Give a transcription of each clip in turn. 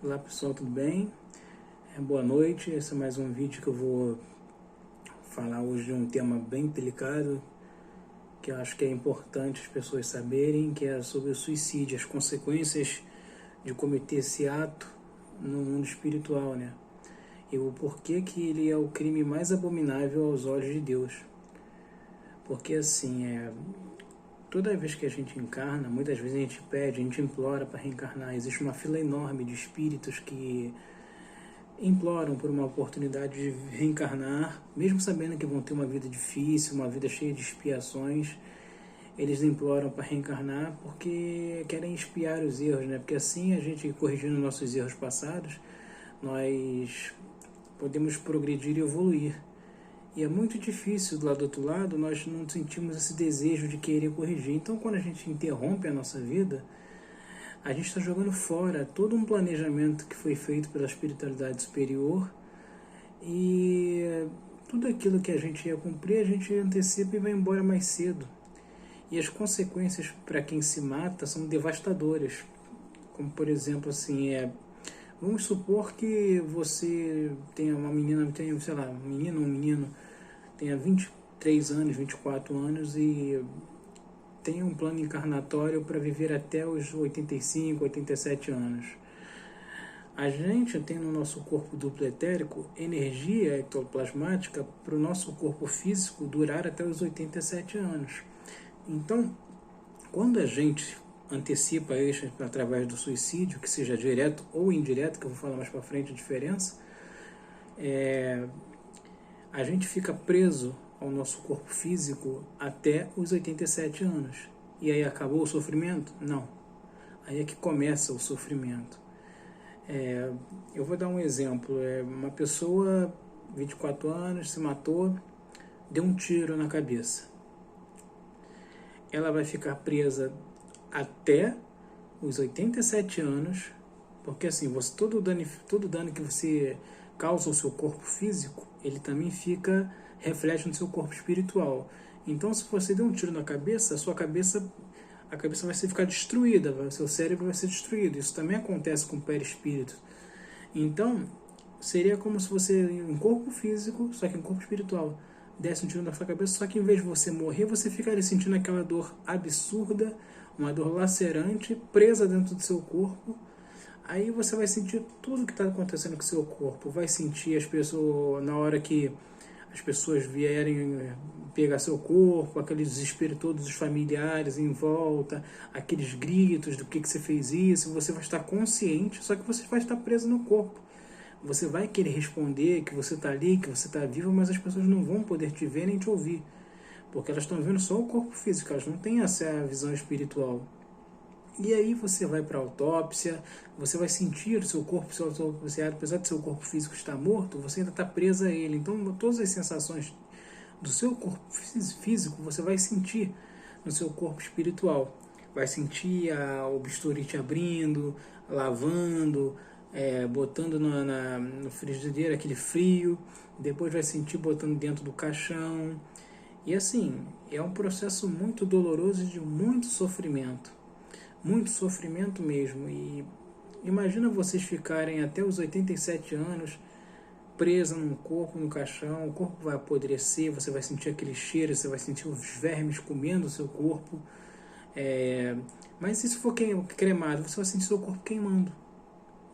Olá pessoal, tudo bem? Boa noite, esse é mais um vídeo que eu vou falar hoje de um tema bem delicado, que eu acho que é importante as pessoas saberem, que é sobre o suicídio, as consequências de cometer esse ato no mundo espiritual, né? E o porquê que ele é o crime mais abominável aos olhos de Deus. Porque assim, toda vez que a gente encarna, muitas vezes a gente pede, a gente implora para reencarnar. Existe uma fila enorme de espíritos que imploram por uma oportunidade de reencarnar, mesmo sabendo que vão ter uma vida difícil, uma vida cheia de expiações. Eles imploram para reencarnar porque querem expiar os erros, né? Porque assim, a gente corrigindo nossos erros passados, nós podemos progredir e evoluir. E é muito difícil, do outro lado, nós não sentimos esse desejo de querer corrigir. Então, quando a gente interrompe a nossa vida, a gente está jogando fora todo um planejamento que foi feito pela espiritualidade superior, e tudo aquilo que a gente ia cumprir, a gente antecipa e vai embora mais cedo. E as consequências para quem se mata são devastadoras. Como, por exemplo, assim, vamos supor que você tenha uma menina, sei lá, um menino, tenha 23 anos, 24 anos e tem um plano encarnatório para viver até os 85, 87 anos. A gente tem no nosso corpo duplo etérico energia ectoplasmática para o nosso corpo físico durar até os 87 anos. Então, quando a gente antecipa isso através do suicídio, que seja direto ou indireto, que eu vou falar mais para frente a diferença, a gente fica preso ao nosso corpo físico até os 87 anos. E aí acabou o sofrimento? Não. Aí é que começa o sofrimento. Eu vou dar um exemplo. Uma pessoa, 24 anos, se matou, deu um tiro na cabeça. Ela vai ficar presa até os 87 anos, porque assim, todo dano que você causa ao seu corpo físico, ele também reflete no seu corpo espiritual. Então, se você der um tiro na cabeça, a cabeça vai ficar destruída, o seu cérebro vai ser destruído. Isso também acontece com o perispírito. Então, seria como se você, em corpo físico, só que em corpo espiritual, desse um tiro na sua cabeça, só que em vez de você morrer, você ficaria sentindo aquela dor absurda, uma dor lacerante, presa dentro do seu corpo. Aí você vai sentir tudo que está acontecendo com o seu corpo. Vai sentir as pessoas, na hora que as pessoas vierem pegar seu corpo, aquele desespero todos os familiares em volta, aqueles gritos do que você fez isso, você vai estar consciente, só que você vai estar preso no corpo. Você vai querer responder que você está ali, que você está vivo, mas as pessoas não vão poder te ver nem te ouvir, porque elas estão vendo só o corpo físico, elas não têm essa visão espiritual. E aí você vai para a autópsia, você vai sentir o seu corpo, apesar de seu corpo físico estar morto, você ainda está presa a ele. Então todas as sensações do seu corpo físico você vai sentir no seu corpo espiritual. Vai sentir o bisturi te abrindo, lavando, botando no frigideiro aquele frio, depois vai sentir botando dentro do caixão. E assim, é um processo muito doloroso e de muito sofrimento mesmo. E imagina vocês ficarem até os 87 anos presa num corpo, no caixão, o corpo vai apodrecer, você vai sentir aquele cheiro, você vai sentir os vermes comendo o seu corpo. Mas se for cremado, você vai sentir seu corpo queimando.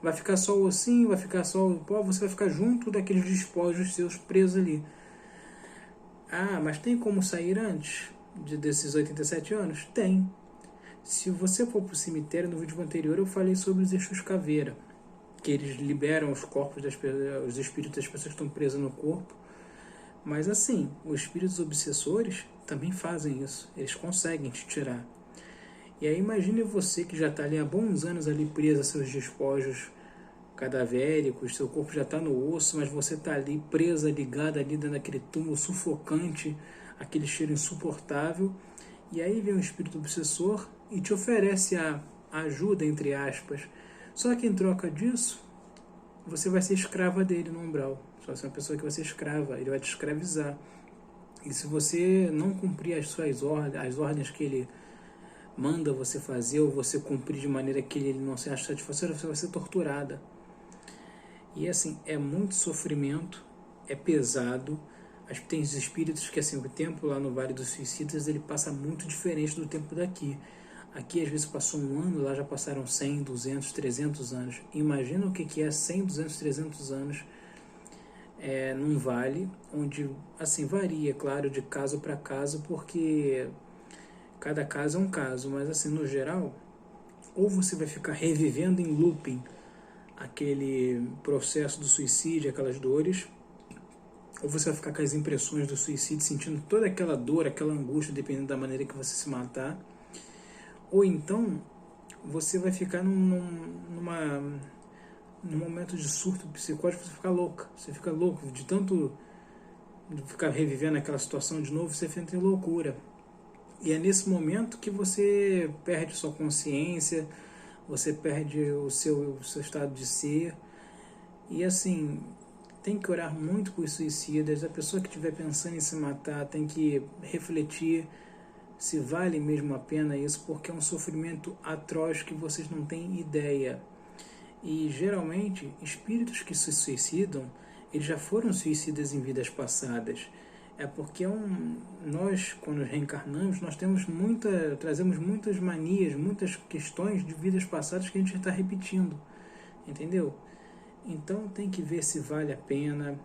Vai ficar só o ossinho, vai ficar só o pó, você vai ficar junto daqueles despojos seus presos ali. Ah, mas tem como sair antes desses 87 anos? Tem. Se você for para o cemitério, no vídeo anterior eu falei sobre os Exus Caveira, que eles liberam os corpos os espíritos das pessoas que estão presas no corpo. Mas assim, os espíritos obsessores também fazem isso, eles conseguem te tirar. E aí imagine você que já está ali há bons anos ali preso a seus despojos cadavéricos, seu corpo já está no osso, mas você está ali presa, ligada ali dentro daquele túmulo sufocante, aquele cheiro insuportável. E aí vem um espírito obsessor e te oferece a ajuda, entre aspas. Só que em troca disso, você vai ser escrava dele no umbral. Só ser uma pessoa que vai ser escrava, ele vai te escravizar. E se você não cumprir as ordens que ele manda você fazer, ou você cumprir de maneira que ele não se acha satisfatório, você vai ser torturada. E assim, é muito sofrimento, é pesado. Tem espíritos que assim, o tempo lá no Vale dos Suicidas ele passa muito diferente do tempo daqui. Aqui às vezes passou um ano, lá já passaram 100, 200, 300 anos. Imagina o que é 100, 200, 300 anos num vale, onde assim varia, claro, de caso para caso, porque cada caso é um caso, mas assim, no geral, ou você vai ficar revivendo em looping aquele processo do suicídio, aquelas dores, ou você vai ficar com as impressões do suicídio, sentindo toda aquela dor, aquela angústia, dependendo da maneira que você se matar, ou então você vai ficar num momento de surto psicótico, você fica louco, de tanto ficar revivendo aquela situação de novo, você entra em loucura. E é nesse momento que você perde sua consciência, você perde o seu estado de ser. E assim, tem que orar muito por suicidas. A pessoa que estiver pensando em se matar tem que refletir se vale mesmo a pena isso, porque é um sofrimento atroz que vocês não têm ideia. E geralmente, espíritos que se suicidam, eles já foram suicidas em vidas passadas. É porque nós, quando reencarnamos, nós trazemos muitas manias, muitas questões de vidas passadas que a gente está repetindo, entendeu? Então tem que ver se vale a pena.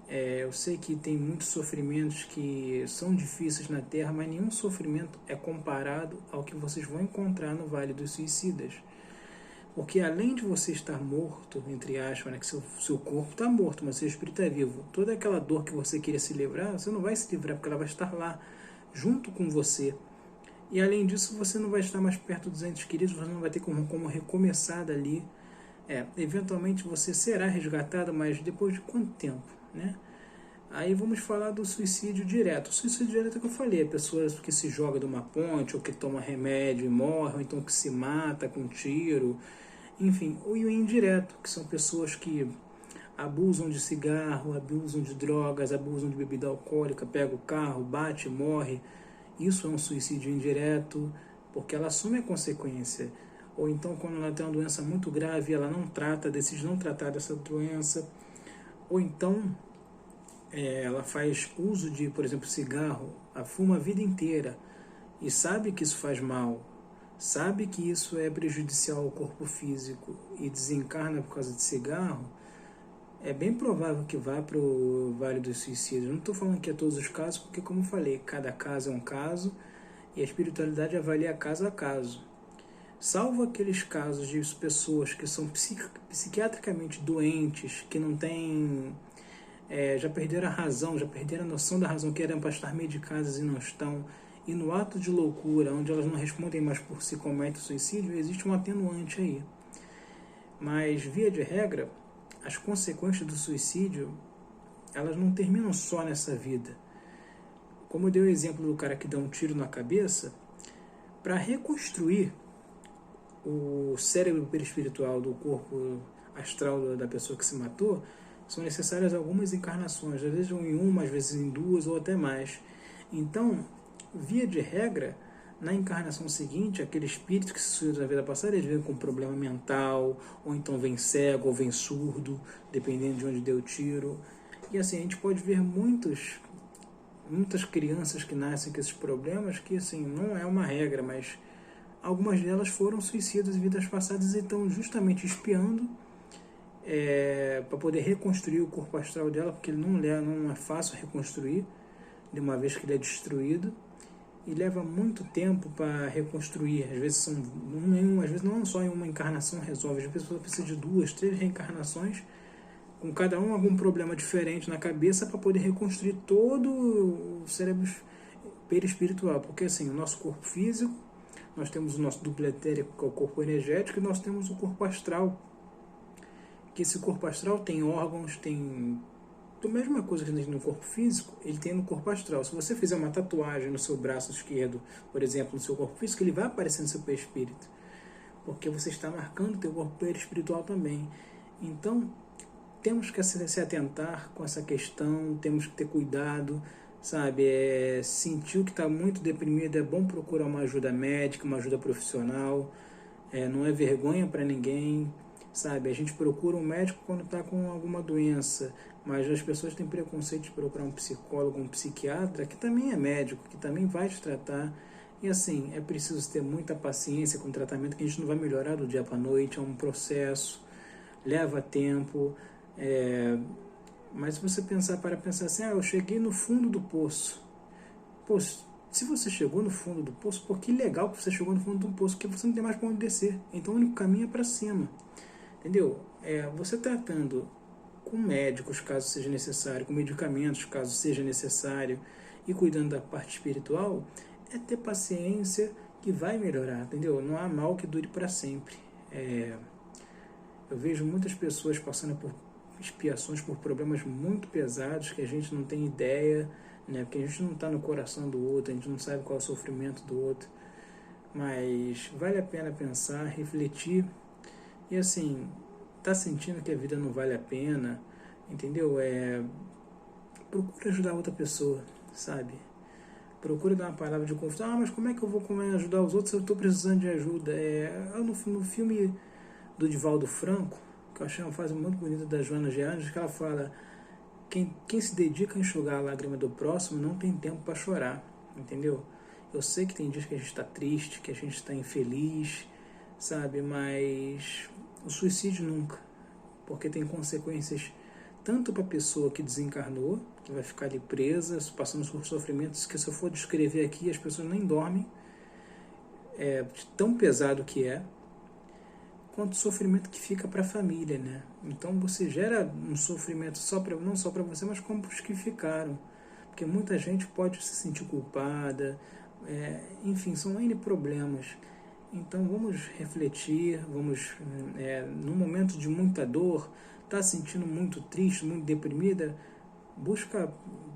Eu sei que tem muitos sofrimentos que são difíceis na Terra, mas nenhum sofrimento é comparado ao que vocês vão encontrar no Vale dos Suicidas. Porque além de você estar morto, entre aspas, né, que seu corpo está morto, mas seu espírito é vivo, toda aquela dor que você queria se livrar, você não vai se livrar, porque ela vai estar lá, junto com você. E além disso, você não vai estar mais perto dos entes queridos, você não vai ter como recomeçar dali. Eventualmente você será resgatado, mas depois de quanto tempo, né? Aí vamos falar do suicídio direto. O suicídio direto é o que eu falei, a pessoa que se joga de uma ponte, ou que toma remédio e morre, ou então que se mata com um tiro, enfim. Ou o indireto, que são pessoas que abusam de cigarro, abusam de drogas, abusam de bebida alcoólica, pega o carro, bate, morre. Isso é um suicídio indireto, porque ela assume a consequência. Ou então quando ela tem uma doença muito grave, ela não trata, decide não tratar dessa doença. Ou então ela faz uso de, por exemplo, cigarro, fuma a vida inteira e sabe que isso faz mal, sabe que isso é prejudicial ao corpo físico e desencarna por causa de cigarro, é bem provável que vá para o Vale dos Suicidas. Não estou falando que é todos os casos, porque como eu falei, cada caso é um caso e a espiritualidade avalia caso a caso. Salvo aqueles casos de pessoas que são psiquiatricamente doentes, que não têm... já perderam a razão, já perderam a noção da razão, que eram para estar medicadas e não estão, e no ato de loucura, onde elas não respondem mais por si, cometem suicídio, existe um atenuante aí. Mas, via de regra, as consequências do suicídio, elas não terminam só nessa vida. Como eu dei o exemplo do cara que dá um tiro na cabeça, para reconstruir o cérebro perispiritual do corpo astral da pessoa que se matou, são necessárias algumas encarnações, às vezes em uma, às vezes em duas ou até mais. Então, via de regra, na encarnação seguinte, aquele espírito que se suicidou na vida passada, ele vem com problema mental, ou então vem cego, ou vem surdo, dependendo de onde deu o tiro. E assim, a gente pode ver muitas crianças que nascem com esses problemas, que assim, não é uma regra, mas algumas delas foram suicidas em vidas passadas e estão justamente espiando para poder reconstruir o corpo astral dela, porque ele não é fácil reconstruir, de uma vez que ele é destruído, e leva muito tempo para reconstruir. Às vezes às vezes não só em uma encarnação resolve, às vezes a pessoa precisa de 2, 3 reencarnações, com cada um algum problema diferente na cabeça, para poder reconstruir todo o cérebro perispiritual, porque assim, o nosso corpo físico, nós temos o nosso duplo etérico, que é o corpo energético, e nós temos o corpo astral, que esse corpo astral tem órgãos, tem a mesma coisa que a gente tem no corpo físico, ele tem no corpo astral. Se você fizer uma tatuagem no seu braço esquerdo, por exemplo, no seu corpo físico, ele vai aparecer no seu perispírito, porque você está marcando o teu corpo perispiritual também. Então, temos que se atentar com essa questão, temos que ter cuidado, sabe? Sentiu que está muito deprimido, é bom procurar uma ajuda médica, uma ajuda profissional, não é vergonha para ninguém. sabe? A gente procura um médico quando está com alguma doença, mas as pessoas têm preconceito de procurar um psicólogo, um psiquiatra, que também é médico, que também vai te tratar. E assim, é preciso ter muita paciência com o tratamento, que a gente não vai melhorar do dia para a noite, é um processo, leva tempo. Mas se você pensar assim, eu cheguei no fundo do poço. Pô, se você chegou no fundo do poço, pô, que legal que você chegou no fundo do poço, porque você não tem mais para onde descer. Então o único caminho é para cima. Entendeu? Você tratando com médicos, caso seja necessário, com medicamentos, caso seja necessário, e cuidando da parte espiritual, é ter paciência que vai melhorar, entendeu? Não há mal que dure para sempre. Eu vejo muitas pessoas passando por expiações, por problemas muito pesados que a gente não tem ideia, né? Porque a gente não está no coração do outro, a gente não sabe qual é o sofrimento do outro. Mas vale a pena pensar, refletir. E assim, tá sentindo que a vida não vale a pena, entendeu? Procura ajudar outra pessoa, sabe? Procura dar uma palavra de conforto. Mas como é que eu vou ajudar os outros se eu estou precisando de ajuda? No filme do Divaldo Franco, que eu achei uma frase muito bonita da Joana Geardes, que ela fala: quem se dedica a enxugar a lágrima do próximo não tem tempo para chorar, entendeu? Eu sei que tem dias que a gente está triste, que a gente está infeliz, sabe? Mas o suicídio nunca, porque tem consequências tanto para a pessoa que desencarnou, que vai ficar ali presa, passando por sofrimentos que, se eu for descrever aqui, as pessoas nem dormem, tão pesado que quanto o sofrimento que fica para a família, né? Então você gera um sofrimento não só para você, mas como para os que ficaram, porque muita gente pode se sentir culpada, enfim, são N problemas. Então vamos refletir, num momento de muita dor, está se sentindo muito triste, muito deprimida, busca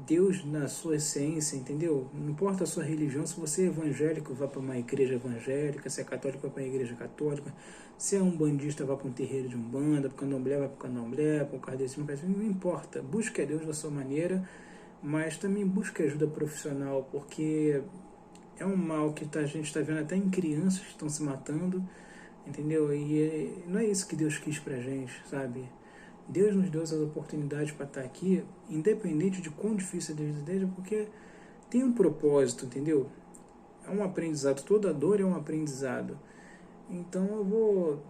Deus na sua essência, entendeu? Não importa a sua religião, se você é evangélico, vá para uma igreja evangélica, se é católico, vá para uma igreja católica, se é umbandista, vá para um terreiro de umbanda, para o candomblé, vá para o candomblé, para o kardecismo, não importa, busque a Deus da sua maneira, mas também busque ajuda profissional, porque é um mal que a gente está vendo até em crianças que estão se matando, entendeu? E não é isso que Deus quis pra gente, sabe? Deus nos deu essas oportunidades para estar aqui, independente de quão difícil a vida seja, porque tem um propósito, entendeu? É um aprendizado, toda dor é um aprendizado. Então eu vou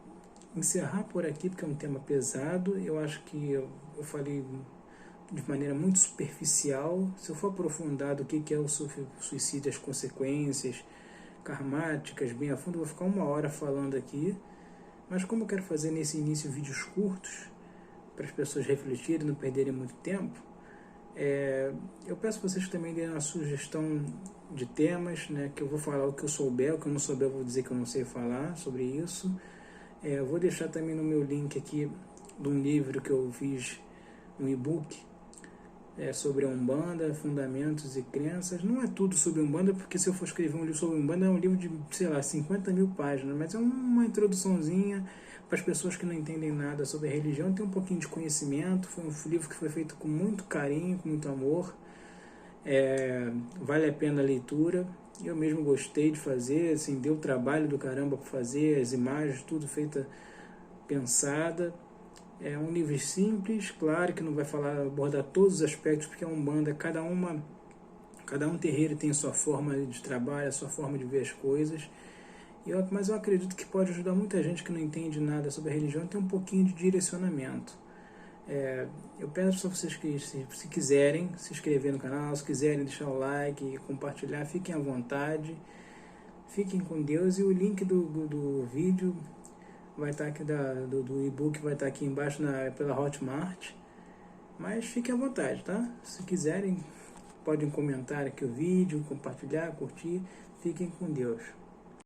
encerrar por aqui, porque é um tema pesado. Eu acho que eu falei de maneira muito superficial. Se eu for aprofundar do que é o suicídio, as consequências karmáticas bem a fundo, eu vou ficar 1 hora falando aqui. Mas como eu quero fazer nesse início vídeos curtos, para as pessoas refletirem, não perderem muito tempo, eu peço a vocês que também deem uma sugestão de temas, né, que eu vou falar o que eu souber, o que eu não souber eu vou dizer que eu não sei falar sobre isso. Eu vou deixar também no meu link aqui de um livro que eu fiz, um e-book, sobre a Umbanda, fundamentos e crenças. Não é tudo sobre Umbanda, porque se eu for escrever um livro sobre Umbanda, é um livro de, 50 mil páginas, mas é uma introduçãozinha para as pessoas que não entendem nada sobre a religião, tem um pouquinho de conhecimento. Foi um livro que foi feito com muito carinho, com muito amor. Vale a pena a leitura. Eu mesmo gostei de fazer, assim, deu trabalho do caramba para fazer, as imagens, tudo feita, pensada. É um livro simples, claro que não vai abordar todos os aspectos, porque é Umbanda, cada um terreiro tem a sua forma de trabalho, a sua forma de ver as coisas. Mas eu acredito que pode ajudar muita gente que não entende nada sobre a religião a ter um pouquinho de direcionamento. Eu peço para vocês que, se quiserem, se inscrever no canal, se quiserem deixar o like e compartilhar, fiquem à vontade. Fiquem com Deus, e o link do vídeo vai estar aqui, do e-book vai estar aqui embaixo pela Hotmart. Mas fiquem à vontade, tá? Se quiserem, podem comentar aqui o vídeo, compartilhar, curtir. Fiquem com Deus.